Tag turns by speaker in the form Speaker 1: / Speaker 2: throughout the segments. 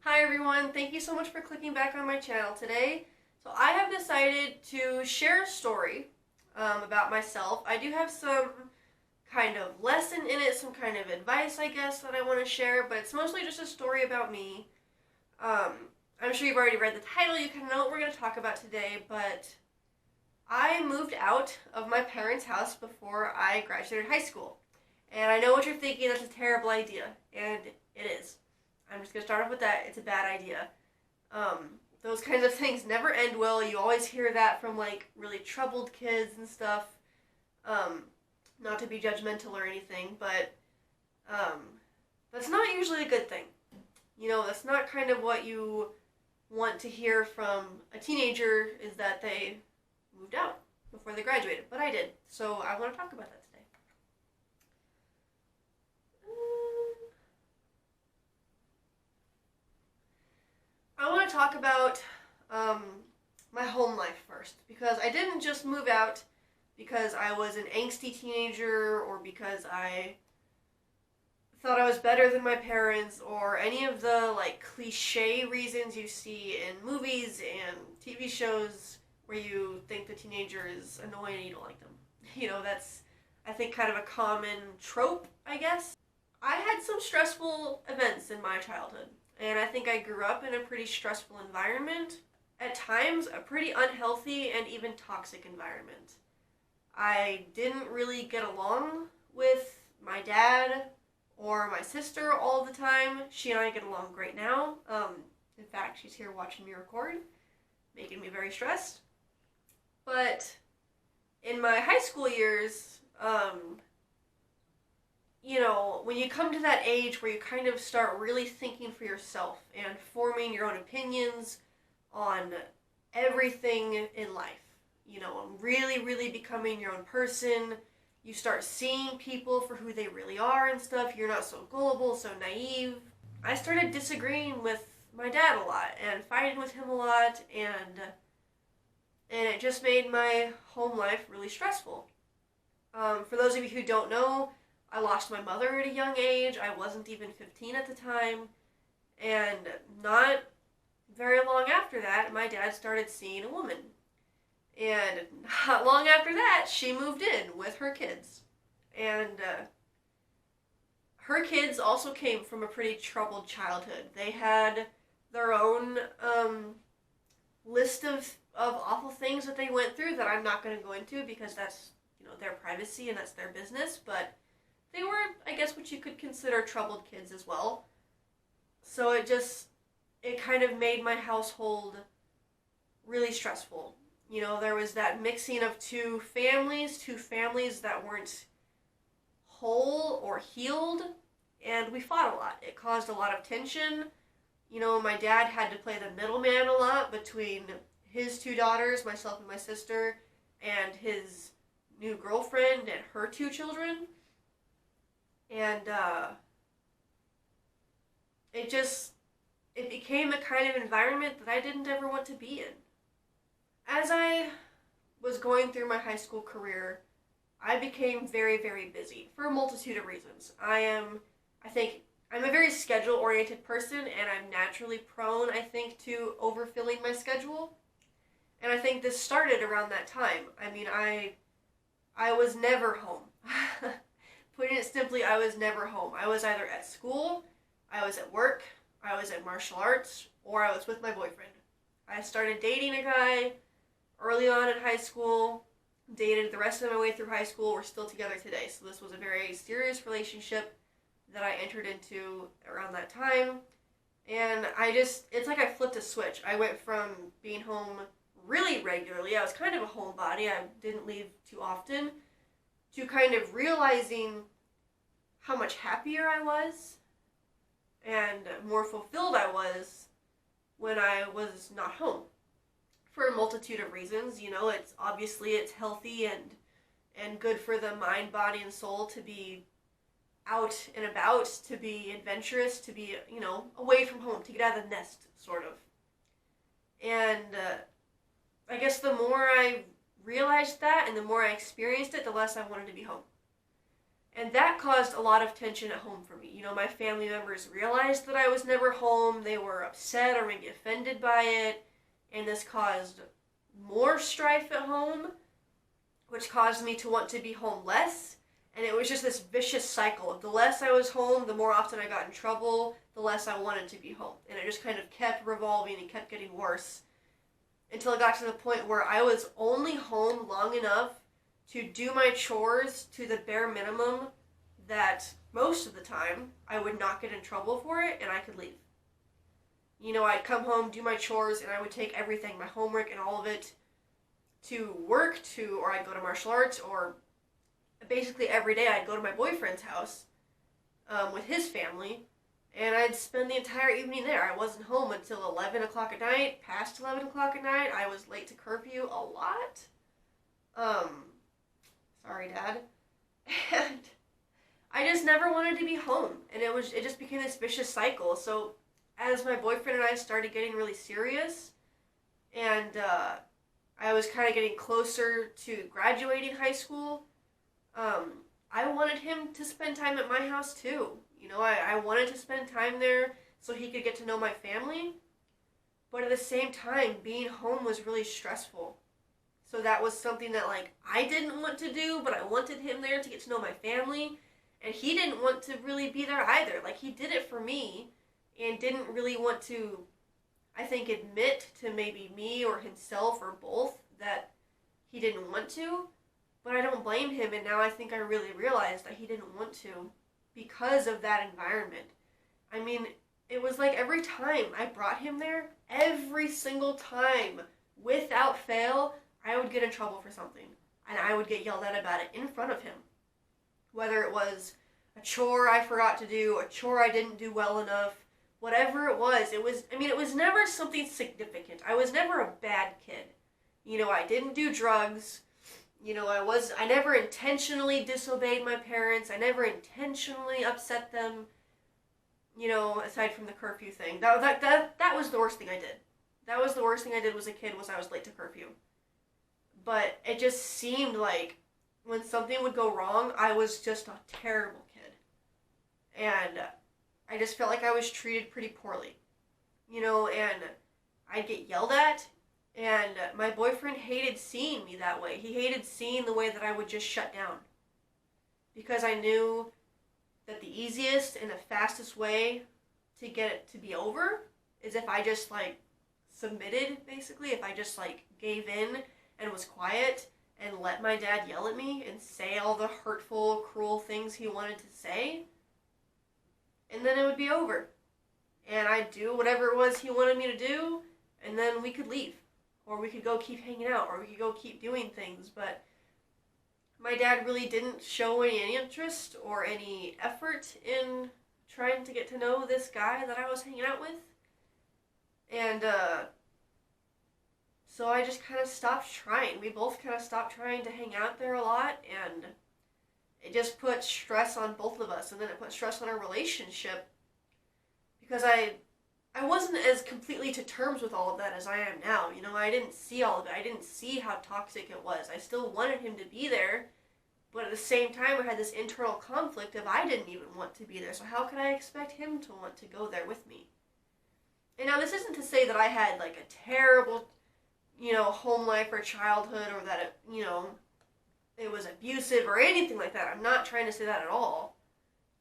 Speaker 1: Hi everyone, thank you so much for clicking back on my channel today. So I have decided to share a story about myself. I do have some kind of lesson in it, some kind of advice I guess that I want to share, but it's mostly just a story about me. Um, I'm sure you've already read the title, you kind of know what we're going to talk about today, but I moved out of my parents' house before I graduated high school. And I know what you're thinking, that's a terrible idea, and it is. I'm just going to start off with that. It's a bad idea. Those kinds of things never end well. You always hear that from like really troubled kids and stuff. Not to be judgmental or anything, but that's not usually a good thing. You know, that's not kind of what you want to hear from a teenager, is that they moved out before they graduated. But I did. So I want to talk about that today. I want to talk about my home life first, because I didn't just move out because I was an angsty teenager or because I thought I was better than my parents or any of the like cliche reasons you see in movies and TV shows where you think the teenager is annoying and you don't like them. You know, that's I think kind of a common trope, I guess. I had some stressful events in my childhood. And I think I grew up in a pretty stressful environment. At times, a pretty unhealthy and even toxic environment. I didn't really get along with my dad or my sister all the time. She and I get along great now. In fact, she's here watching me record, making me very stressed. But in my high school years, you know, when you come to that age where you kind of start really thinking for yourself and forming your own opinions on everything in life, you know, really, really becoming your own person, you start seeing people for who they really are and stuff, you're not so gullible, so naive. I started disagreeing with my dad a lot and fighting with him a lot, and it just made my home life really stressful. For those of you who don't know, I lost my mother at a young age. I wasn't even 15 at the time. And not very long after that, my dad started seeing a woman. And not long after that, she moved in with her kids. And her kids also came from a pretty troubled childhood. They had their own list of awful things that they went through that I'm not going to go into because that's, you know, their privacy and that's their business. But they were, I guess, what you could consider troubled kids as well. So it kind of made my household really stressful. You know, there was that mixing of two families that weren't whole or healed, and we fought a lot. It caused a lot of tension. You know, my dad had to play the middleman a lot between his two daughters, myself and my sister, and his new girlfriend and her two children. And it became a kind of environment that I didn't ever want to be in. As I was going through my high school career, I became very, very busy for a multitude of reasons. I think I'm a very schedule-oriented person, and I'm naturally prone, I think, to overfilling my schedule. And I think this started around that time. I mean, I was never home. Putting it simply, I was never home. I was either at school, I was at work, I was at martial arts, or I was with my boyfriend. I started dating a guy early on in high school, dated the rest of my way through high school. We're still together today. So this was a very serious relationship that I entered into around that time. And it's like I flipped a switch. I went from being home really regularly, I was kind of a homebody, I didn't leave too often, to kind of realizing how much happier I was and more fulfilled I was when I was not home. For a multitude of reasons, you know, it's healthy and good for the mind, body, and soul to be out and about, to be adventurous, to be, you know, away from home, to get out of the nest, sort of. And I guess the more I realized that and the more I experienced it, the less I wanted to be home. And that caused a lot of tension at home for me. You know, my family members realized that I was never home. They were upset or maybe offended by it. And this caused more strife at home, which caused me to want to be home less. And it was just this vicious cycle. The less I was home, the more often I got in trouble, the less I wanted to be home. And it just kind of kept revolving and kept getting worse until it got to the point where I was only home long enough to do my chores to the bare minimum that most of the time I would not get in trouble for it and I could leave. You know, I'd come home, do my chores, and I would take everything, my homework and all of it, to work, or I'd go to martial arts, or basically every day I'd go to my boyfriend's house with his family, and I'd spend the entire evening there. I wasn't home until 11 o'clock at night, past 11 o'clock at night. I was late to curfew a lot. Sorry, Dad. And I just never wanted to be home, and it just became this vicious cycle. So as my boyfriend and I started getting really serious, and I was kind of getting closer to graduating high school, I wanted him to spend time at my house too. You know, I wanted to spend time there so he could get to know my family, but at the same time, being home was really stressful. So that was something that, like, I didn't want to do, but I wanted him there to get to know my family, and he didn't want to really be there either. Like, he did it for me and didn't really want to, I think, admit to maybe me or himself or both that he didn't want to, but I don't blame him, and now I think I really realized that he didn't want to because of that environment. I mean, it was like every time I brought him there, every single time, without fail, I would get in trouble for something, and I would get yelled at about it in front of him. Whether it was a chore I forgot to do, a chore I didn't do well enough, whatever it was, it was never something significant. I was never a bad kid. You know, I didn't do drugs. You know, I never intentionally disobeyed my parents. I never intentionally upset them, you know, aside from the curfew thing. That was the worst thing I did. That was the worst thing I did as a kid, was I was late to curfew. But it just seemed like when something would go wrong, I was just a terrible kid. And I just felt like I was treated pretty poorly. You know, and I'd get yelled at, and my boyfriend hated seeing me that way. He hated seeing the way that I would just shut down. Because I knew that the easiest and the fastest way to get it to be over is if I just, like, submitted, basically. If I just, like, gave in and was quiet and let my dad yell at me and say all the hurtful, cruel things he wanted to say. And then it would be over. And I'd do whatever it was he wanted me to do, and then we could leave. Or we could go keep hanging out, or we could go keep doing things. But my dad really didn't show any interest or any effort in trying to get to know this guy that I was hanging out with. And, so I just kind of stopped trying. We both kind of stopped trying to hang out there a lot, and it just put stress on both of us, and then it put stress on our relationship, because I wasn't as completely to terms with all of that as I am now. You know, I didn't see all of it. I didn't see how toxic it was. I still wanted him to be there, but at the same time, I had this internal conflict of I didn't even want to be there, so how could I expect him to want to go there with me? And now this isn't to say that I had, like, a terrible, you know, home life or childhood, or that it, you know, it was abusive or anything like that. I'm not trying to say that at all.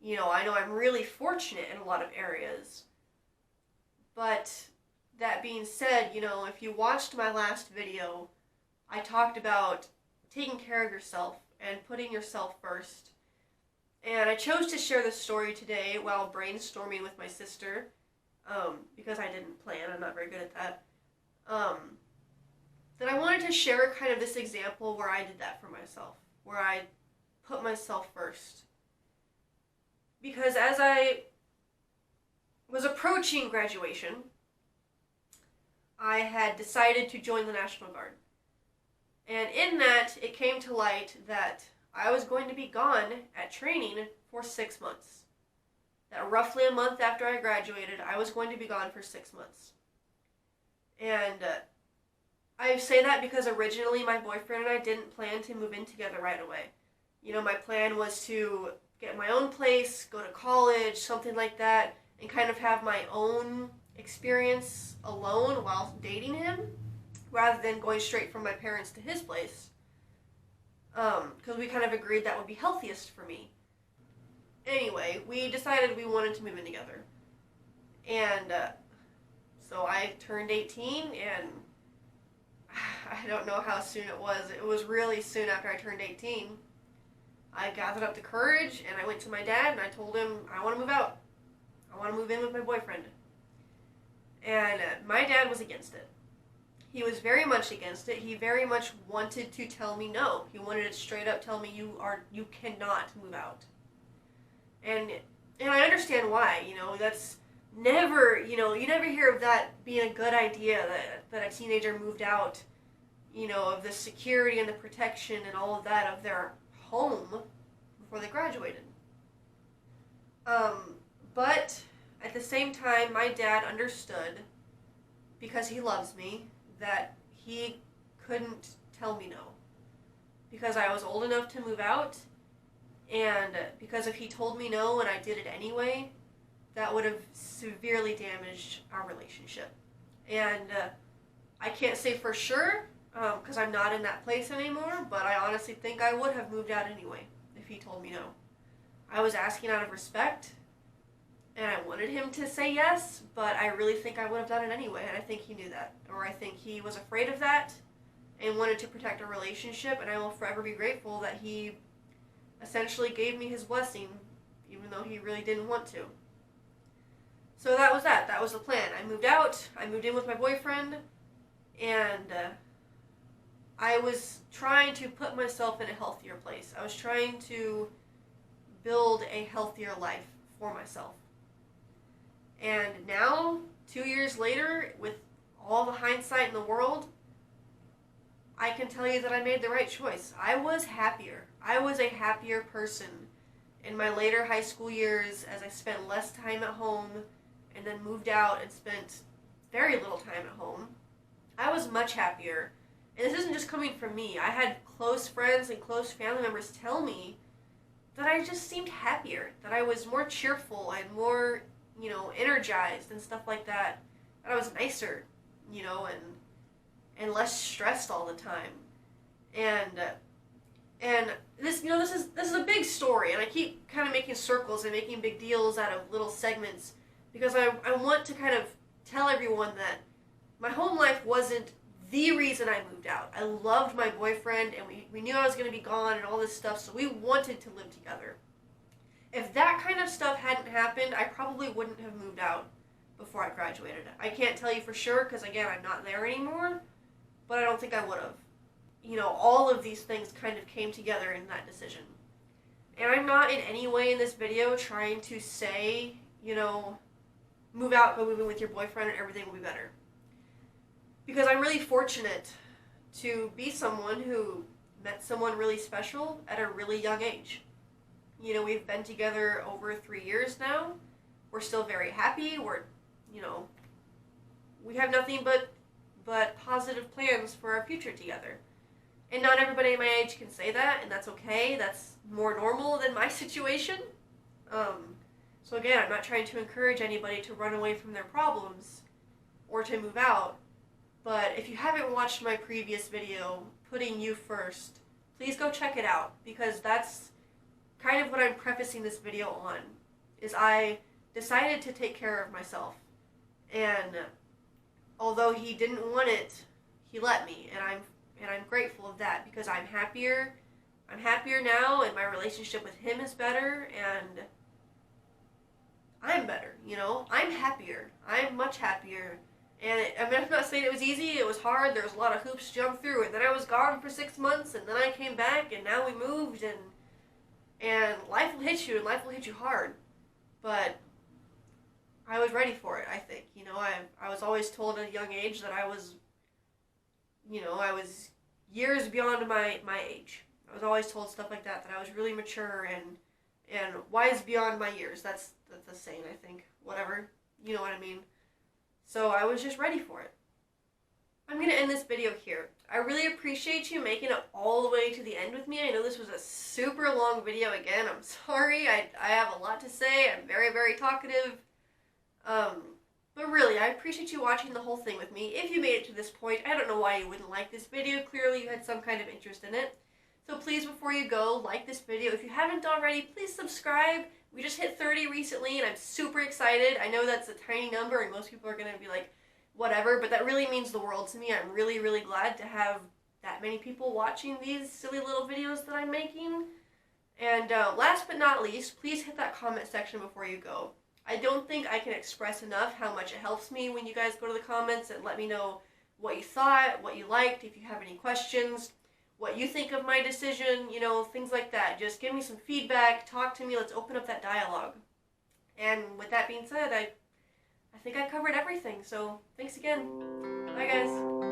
Speaker 1: You know I'm really fortunate in a lot of areas. But that being said, you know, if you watched my last video, I talked about taking care of yourself and putting yourself first. And I chose to share this story today while brainstorming with my sister, because I didn't plan. I'm not very good at that. That I wanted to share kind of this example where I did that for myself, where I put myself first. Because as I was approaching graduation, I had decided to join the National Guard. And in that, it came to light that I was going to be gone at training for 6 months. That roughly a month after I graduated, I was going to be gone for 6 months. And I say that because originally my boyfriend and I didn't plan to move in together right away. You know, my plan was to get my own place, go to college, something like that, and kind of have my own experience alone while dating him, rather than going straight from my parents to his place. Because we kind of agreed that would be healthiest for me. Anyway, we decided we wanted to move in together. And so I turned 18, and I don't know how soon it was. It was really soon after I turned 18. I gathered up the courage, and I went to my dad, and I told him, I want to move out. I want to move in with my boyfriend. And my dad was against it. He was very much against it. He very much wanted to tell me no. He wanted to straight up tell me, you cannot move out. And I understand why. That's never, you never hear of that being a good idea, that a teenager moved out, of the security and the protection and all of that of their home before they graduated. But at the same time, my dad understood, because he loves me, that he couldn't tell me no. Because I was old enough to move out, and because if he told me no and I did it anyway, that would have severely damaged our relationship. And I can't say for sure, because I'm not in that place anymore, but I honestly think I would have moved out anyway if he told me no. I was asking out of respect, and I wanted him to say yes, but I really think I would have done it anyway, and I think he knew that. Or I think he was afraid of that and wanted to protect our relationship, and I will forever be grateful that he essentially gave me his blessing, even though he really didn't want to. So that was that. That was the plan. I moved out, I moved in with my boyfriend, and I was trying to put myself in a healthier place. I was trying to build a healthier life for myself. And now, 2 years later, with all the hindsight in the world, I can tell you that I made the right choice. I was happier. I was a happier person in my later high school years as I spent less time at home and then moved out and spent very little time at home. I was much happier. And this isn't just coming from me. I had close friends and close family members tell me that I just seemed happier, that I was more cheerful and more, energized and stuff like that. That I was nicer, and less stressed all the time. And this, this is a big story, and I keep kind of making circles and making big deals out of little segments because I want to kind of tell everyone that my home life wasn't the reason I moved out. I loved my boyfriend, and we knew I was going to be gone and all this stuff, so we wanted to live together. If that kind of stuff hadn't happened, I probably wouldn't have moved out before I graduated. I can't tell you for sure because, again, I'm not there anymore, but I don't think I would have. All of these things kind of came together in that decision. And I'm not in any way in this video trying to say, move out, go move in with your boyfriend and everything will be better. Because I'm really fortunate to be someone who met someone really special at a really young age. We've been together over 3 years now. We're still very happy. We have nothing but positive plans for our future together. And not everybody my age can say that, and that's okay. That's more normal than my situation. So again, I'm not trying to encourage anybody to run away from their problems or to move out. But if you haven't watched my previous video, Putting You First, please go check it out, because that's kind of what I'm prefacing this video on, is I decided to take care of myself. And although he didn't want it, he let me, and I'm grateful of that, because I'm happier. I'm happier now, and my relationship with him is better, and I'm better, I'm happier. I'm much happier. And I'm not saying it was easy. It was hard. There was a lot of hoops to jump through. And then I was gone for 6 months, and then I came back, and now we moved, and life will hit you, and life will hit you hard. But I was ready for it, I think. I was always told at a young age that I was years beyond my age. I was always told stuff like that I was really mature and wise beyond my years. That's the saying, I think. Whatever. You know what I mean. So I was just ready for it. I'm going to end this video here. I really appreciate you making it all the way to the end with me. I know this was a super long video again. I'm sorry. I have a lot to say. I'm very, very talkative. But really, I appreciate you watching the whole thing with me. If you made it to this point, I don't know why you wouldn't like this video. Clearly, you had some kind of interest in it. So please, before you go, like this video. If you haven't already, please subscribe. We just hit 30 recently, and I'm super excited. I know that's a tiny number, and most people are going to be like, whatever, but that really means the world to me. I'm really, really glad to have that many people watching these silly little videos that I'm making. And last but not least, please hit that comment section before you go. I don't think I can express enough how much it helps me when you guys go to the comments and let me know what you thought, what you liked, if you have any questions, what you think of my decision, you know, things like that. Just give me some feedback, talk to me, let's open up that dialogue. And with that being said, I think I covered everything, so thanks again. Bye, guys.